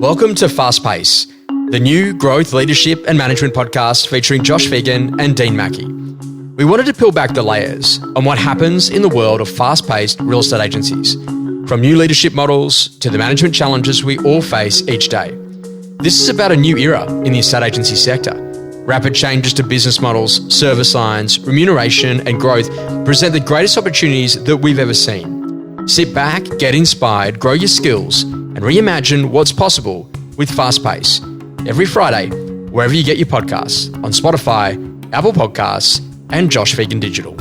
Welcome to Fast Pace, the new growth, leadership and management podcast featuring Josh Phegan and Dean Mackie. We wanted to peel back the layers on what happens in the world of fast-paced real estate agencies, from new leadership models to the management challenges we all face each day. This is about a new era in the estate agency sector. Rapid changes to business models, service lines, remuneration and growth present the greatest opportunities that we've ever seen. Sit back, get inspired, grow your skills and reimagine what's possible with Fast Pace. Every Friday, wherever you get your podcasts, on Spotify, Apple Podcasts and Josh Phegan Digital.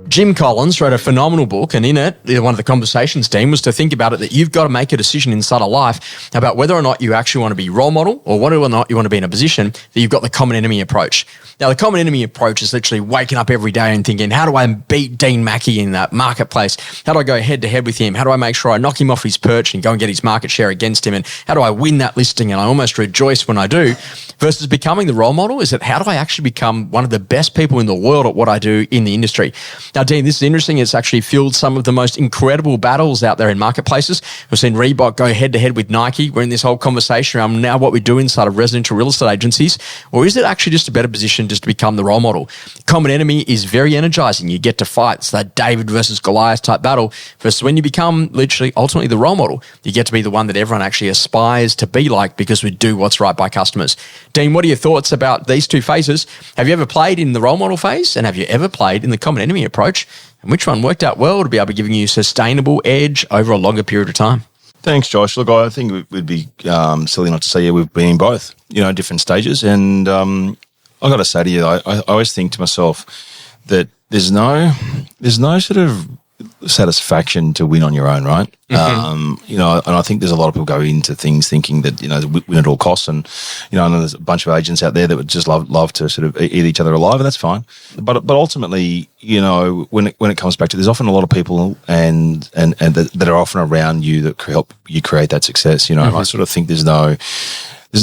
Jim Collins wrote a phenomenal book, and in it, one of the conversations, Dean, was to think about it that you've got to make a decision inside of life about whether or not you actually want to be role model or whether or not you want to be in a position that you've got the common enemy approach. Now, the common enemy approach is literally waking up every day and thinking, how do I beat Dean Mackie in that marketplace? How do I go head to head with him? How do I make sure I knock him off his perch and go and get his market share against him? And how do I win that listing? And I almost rejoice when I do. Versus becoming the role model is that how do I actually become one of the best people in the world at what I do in the industry? Now, Dean, this is interesting. It's actually fueled some of the most incredible battles out there in marketplaces. We've seen Reebok go head to head with Nike. We're in this whole conversation around now what we do inside of residential real estate agencies. Or is it actually just a better position just to become the role model? Common enemy is very energizing. You get to fight. It's that David versus Goliath type battle. Versus when you become literally ultimately the role model, you get to be the one that everyone actually aspires to be like because we do what's right by customers. Dean, what are your thoughts about these two phases? Have you ever played in the role model phase? And have you ever played in the common enemy approach? And which one worked out well to be able to give you sustainable edge over a longer period of time? Thanks, Josh. Look, I think it would be silly not to say we've been in both, different stages. And I got to say to you, I always think to myself that there's no sort of satisfaction to win on your own, right? Mm-hmm. And I think there's a lot of people go into things thinking that, win at all costs. And, I know there's a bunch of agents out there that would just love to sort of eat each other alive, and that's fine. But ultimately, when it comes back to, there's often a lot of people and that are often around you that help you create that success, mm-hmm. And I sort of think there's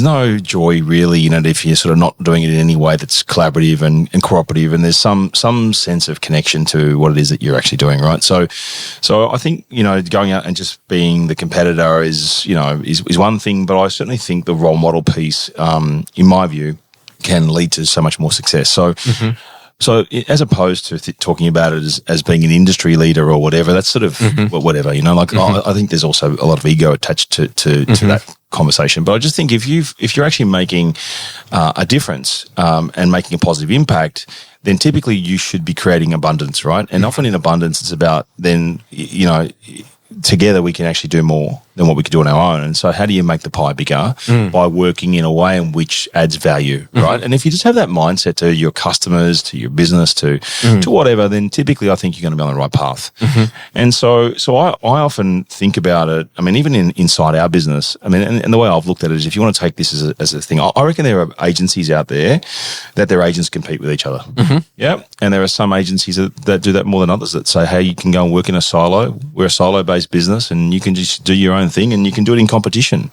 no joy really in it if you're sort of not doing it in any way that's collaborative and cooperative, and there's some sense of connection to what it is that you're actually doing, right? So I think, going out and just being the competitor is one thing, but I certainly think the role model piece, in my view, can lead to so much more success. So, mm-hmm. So as opposed to talking about it as being an industry leader or whatever, that's sort of mm-hmm. whatever, mm-hmm. I think there's also a lot of ego attached to mm-hmm. that conversation. But I just think if you're actually making a difference and making a positive impact, then typically you should be creating abundance, right? And often in abundance, it's about then, together we can actually do more than what we could do on our own. And so how do you make the pie bigger? By working in a way in which adds value, right? Mm-hmm. And if you just have that mindset to your customers, to your business, to whatever, then typically I think you're going to be on the right path. Mm-hmm. And so I often think about it, even inside our business, and the way I've looked at it is if you want to take this as a thing, I reckon there are agencies out there that their agents compete with each other. Mm-hmm. Yeah. And there are some agencies that do that more than others, that say, hey, you can go and work in a silo. We're a silo-based business and you can just do your own thing, and you can do it in competition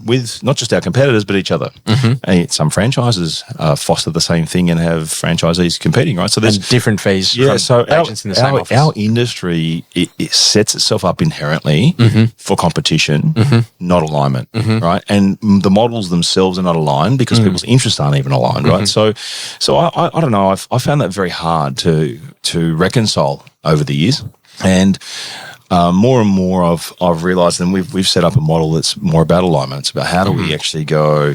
with not just our competitors but each other. Mm-hmm. And some franchises foster the same thing and have franchisees competing, right? So there's different fees. Yeah, so agents in the same office. Our industry it sets itself up inherently mm-hmm. for competition, mm-hmm. not alignment, mm-hmm. right? And the models themselves are not aligned because mm-hmm. people's interests aren't even aligned, right? Mm-hmm. So I don't know. I found that very hard to reconcile over the years, and more and more I've realised, and we've set up a model that's more about alignment. It's about how do we actually go,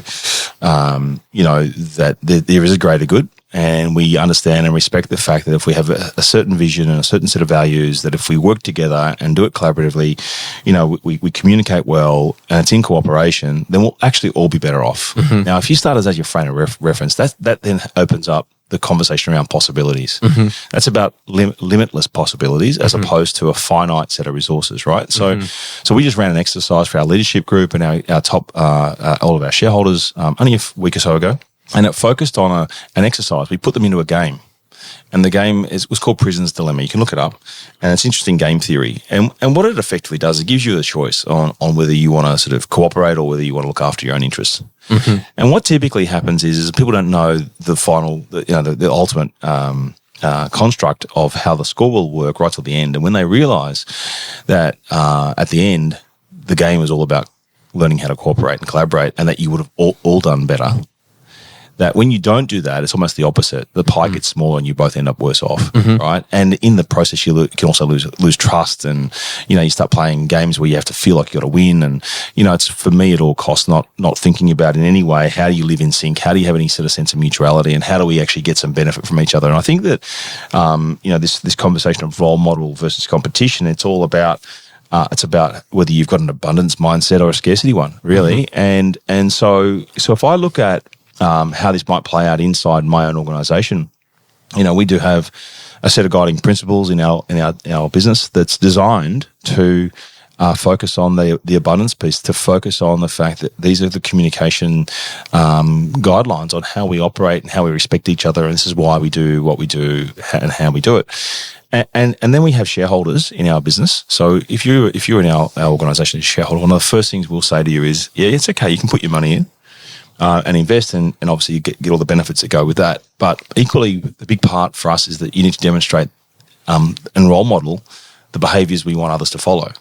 that there is a greater good, and we understand and respect the fact that if we have a certain vision and a certain set of values, that if we work together and do it collaboratively, we communicate well and it's in cooperation, then we'll actually all be better off. Mm-hmm. Now, if you start as your frame of reference, that then opens up the conversation around possibilities. Mm-hmm. That's about limitless possibilities as mm-hmm. opposed to a finite set of resources, right? So, so we just ran an exercise for our leadership group and our top, all of our shareholders, only a week or so ago, and it focused on an exercise. We put them into a game. And the game was called Prison's Dilemma. You can look it up, and it's interesting game theory. And what it effectively does, it gives you a choice on whether you want to sort of cooperate or whether you want to look after your own interests. Mm-hmm. And what typically happens is people don't know the final, the ultimate construct of how the score will work right till the end. And when they realise that at the end, the game is all about learning how to cooperate and collaborate, and that you would have all done better. That when you don't do that, it's almost the opposite. The pie gets smaller and you both end up worse off, right? And in the process, you can also lose trust, and you start playing games where you have to feel like you got to win. And it's, for me, at all costs, not thinking about in any way how do you live in sync, how do you have any sort of sense of mutuality, and how do we actually get some benefit from each other. And I think that this conversation of role model versus competition, it's all about. It's about whether you've got an abundance mindset or a scarcity one, really. And so if I look at how this might play out inside my own organisation, we do have a set of guiding principles in our business that's designed to focus on the abundance piece, to focus on the fact that these are the communication guidelines on how we operate and how we respect each other, and this is why we do what we do and how we do it. And then we have shareholders in our business. So if you're in our organisation as a shareholder, one of the first things we'll say to you is, yeah, it's okay, you can put your money in and invest, and obviously you get all the benefits that go with that. But equally, the big part for us is that you need to demonstrate and role model the behaviours we want others to follow,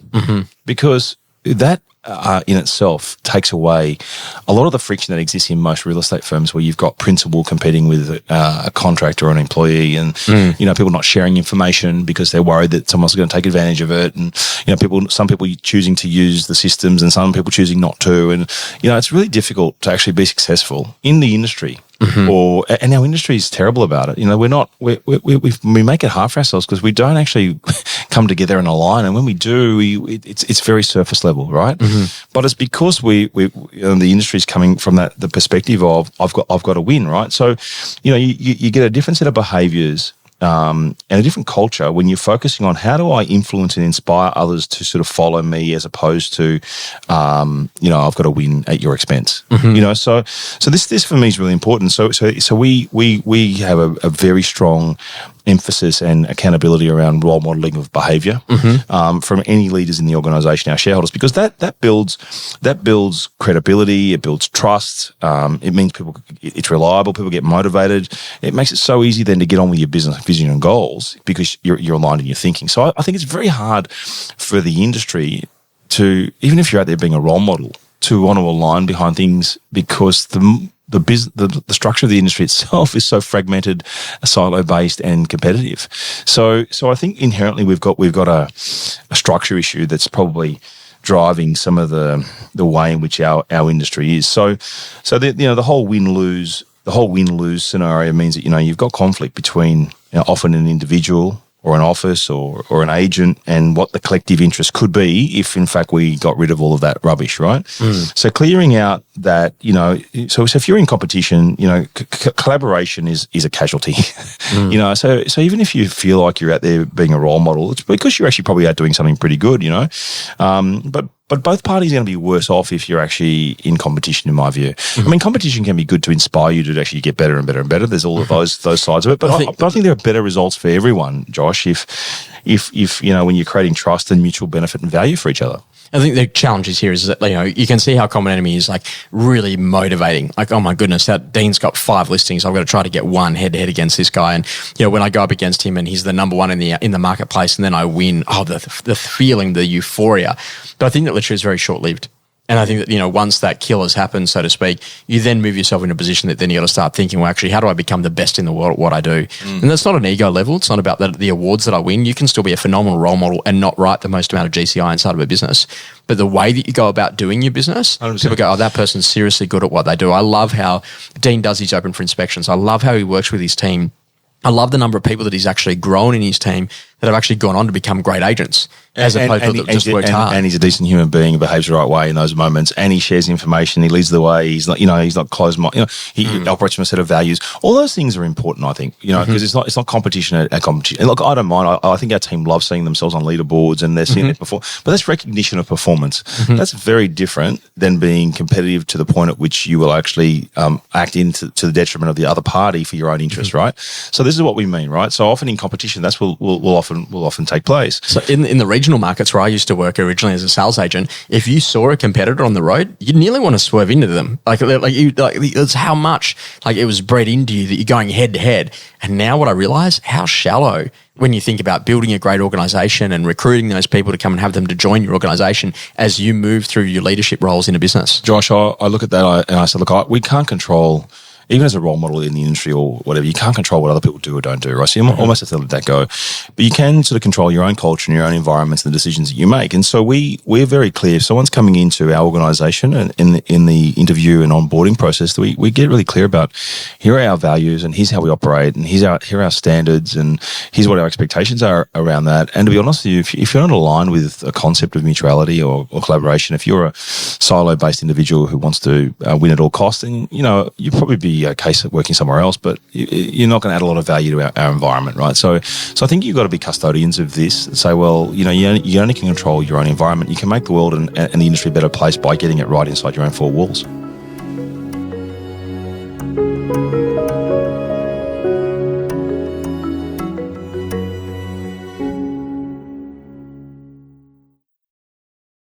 because that in itself takes away a lot of the friction that exists in most real estate firms, where you've got principal competing with a contractor or an employee, and people not sharing information because they're worried that someone's going to take advantage of it, and some people choosing to use the systems and some people choosing not to, and it's really difficult to actually be successful in the industry. And our industry is terrible about it. We make it hard for ourselves because we don't actually come together and align. And when we do, it's very surface level, right? But it's because the industry is coming from the perspective of I've got to win, right? So you get a different set of behaviours and a different culture when you're focusing on how do I influence and inspire others to sort of follow me, as opposed to I've got to win at your expense. So this for me is really important. So we have a very strong emphasis and accountability around role modeling of behaviour from any leaders in the organisation, our shareholders, because that builds credibility, it builds trust. It means it's reliable, people get motivated. It makes it so easy then to get on with your business vision and goals because you're aligned in your thinking. So I think it's very hard for the industry to, even if you're out there being a role model, to want to align behind things, because the structure of the industry itself is so fragmented, silo based, and competitive. So I think inherently we've got a structure issue that's probably driving some of the way in which our industry is. So the whole win-lose scenario means that you've got conflict between often an individual or an office or an agent, and what the collective interest could be if, in fact, we got rid of all of that rubbish, right? So clearing out that, so if you're in competition, collaboration is a casualty. So even if you feel like you're out there being a role model, it's because you're actually probably out doing something pretty good, But both parties are going to be worse off if you're actually in competition, in my view. I mean, competition can be good to inspire you to actually get better and better and better. There's all of those sides of it. But I think there are better results for everyone, Josh, if when you're creating trust and mutual benefit and value for each other. I think the challenge is here is that, you can see how Common Enemy is like really motivating. Like, oh my goodness, that Dean's got 5 listings. I've got to try to get one head to head against this guy. And, when I go up against him and he's the number one in the marketplace and then I win, the feeling, the euphoria. But I think that literally is very short-lived. And I think that, once that kill has happened, so to speak, you then move yourself in a position that then you got to start thinking, well, actually, how do I become the best in the world at what I do? And that's not an ego level. It's not about the awards that I win. You can still be a phenomenal role model and not write the most amount of GCI inside of a business. But the way that you go about doing your business, 100%. People go, oh, that person's seriously good at what they do. I love how Dean does his open for inspections. I love how he works with his team. I love the number of people that he's actually grown in his team that have actually gone on to become great agents, as opposed to just worked hard. And he's a decent human being and behaves the right way in those moments. And he shares information. He leads the way. He's not, he's not closed-minded. He operates from a set of values. All those things are important, I think. Because it's not competition at competition. And look, I don't mind. I think our team loves seeing themselves on leaderboards and they're seeing it before. But that's recognition of performance. That's very different than being competitive to the point at which you will actually act into the detriment of the other party for your own interest, right? So this is what we mean, right? So often in competition, that's we'll often often take place. So in the regional markets where I used to work originally as a sales agent, if you saw a competitor on the road, you'd nearly want to swerve into them. It's how much it was bred into you that you're going head to head. And now what I realize, how shallow when you think about building a great organization and recruiting those people to come and have them to join your organization as you move through your leadership roles in a business. Josh, I look at that and I said, look, we can't control, even as a role model in the industry or whatever, you can't control what other people do or don't do, right? So you almost have to let that go. But you can sort of control your own culture and your own environments and the decisions that you make. And so we're very clear. If someone's coming into our organisation and in the interview and onboarding process, we get really clear about here are our values and here's how we operate and here are our standards and here's what our expectations are around that. And to be honest with you, if you're not aligned with a concept of mutuality or collaboration, if you're a silo-based individual who wants to win at all costs, then, you'd probably be okay working somewhere else, but you're not going to add a lot of value to our environment, right? So I think you've got to be custodians of this and say, well, you only can control your own environment. You can make the world and the industry a better place by getting it right inside your own four walls.